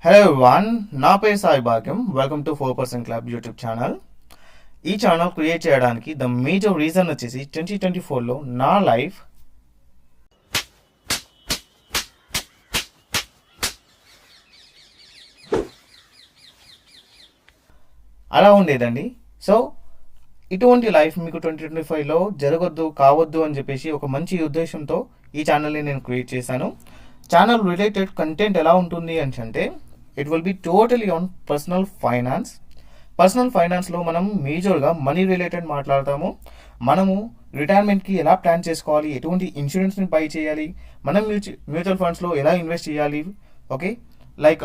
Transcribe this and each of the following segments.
Hello everyone, నా పేరు సాయి భాగ్యం. Welcome to 4% club YouTube channel. ఈ ఛానల్ క్రియేట్ చేయడానికి ద మేజర్ రీజన్ వచ్చేసి 2024లో నా లైఫ్ అలా ఉండేదండి. సో ఇటువంటి లైఫ్ మీకు 2025లో జరగొద్దు కావద్దు అని చెప్పేసి ఒక మంచి ఉద్దేశంతో ఈ ఛానల్ని నేను క్రియేట్ చేశాను. ఛానల్ రిలేటెడ్ కంటెంట్ ఎలా ఉంటుంది అని అంటే it will be totally on personal ఫైనాన్స్లో మనం మేజర్గా మనీ రిలేటెడ్ మాట్లాడతాము. మనము రిటైర్మెంట్కి ఎలా ప్లాన్ చేసుకోవాలి, ఎటువంటి ఇన్సూరెన్స్ని బై చేయాలి, మనం మ్యూచువల్ ఫండ్స్లో ఎలా ఇన్వెస్ట్ చేయాలి, ఓకే, లైక్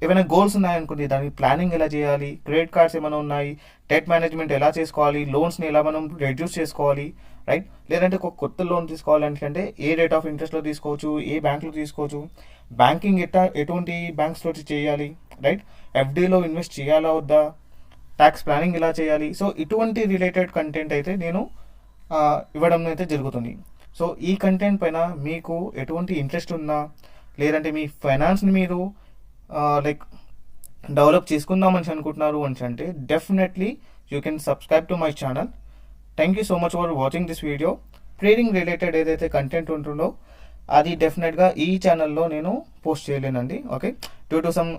ఏమైనా గోల్స్ ఉన్నాయనుకోండి దానికి ప్లానింగ్ ఎలా చేయాలి, క్రెడిట్ కార్డ్స్ ఏమైనా ఉన్నాయి, డెట్ మేనేజ్మెంట్ ఎలా చేసుకోవాలి, లోన్స్ని ఎలా మనం రెడ్యూస్ చేసుకోవాలి, రైట్, లేదంటే ఒక కొత్త లోన్ తీసుకోవాలంటే ఏ రేట్ ఆఫ్ ఇంట్రెస్ట్లో తీసుకోవచ్చు, ఏ బ్యాంక్లో తీసుకోవచ్చు, బ్యాంకింగ్ ఎటువంటి బ్యాంక్స్లో చేయాలి, రైట్, ఎఫ్డీలో ఇన్వెస్ట్ చేయాలా వద్దా, ట్యాక్స్ ప్లానింగ్ ఎలా చేయాలి. సో ఇటువంటి రిలేటెడ్ కంటెంట్ అయితే నేను ఇవ్వడం అయితే జరుగుతుంది. సో ఈ కంటెంట్ పైన మీకు ఎటువంటి ఇంట్రెస్ట్ ఉన్నా, లేదంటే మీ ఫైనాన్స్ని మీరు లైక్ డెవలప్ చేసుకుందామని అనుకుంటున్నారు అని అంటే definitely you can subscribe to my channel. Thank you so much for watching this video. Trading related ఏదైతే కంటెంట్ ఉంటుందో అది డెఫినెట్గా ఈ ఛానల్లో నేను పోస్ట్ చేయలేనండి, okay, due to some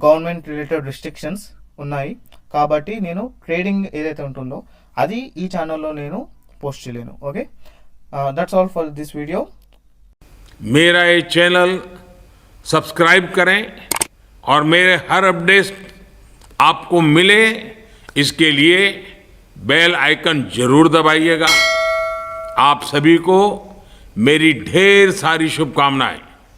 government related restrictions ఉన్నాయి కాబట్టి నేను ట్రేడింగ్ ఏదైతే ఉంటుందో అది ఈ ఛానల్లో నేను పోస్ట్ చేయలేను. Okay, that's all for this video. मेरा ये चैनल सब्सक्राइब करें और मेरे हर अपडेट आपको मिले इसके लिए बेल आइकन जरूर दबाइएगा. आप सभी को मेरी ढेर सारी शुभकामनाएं.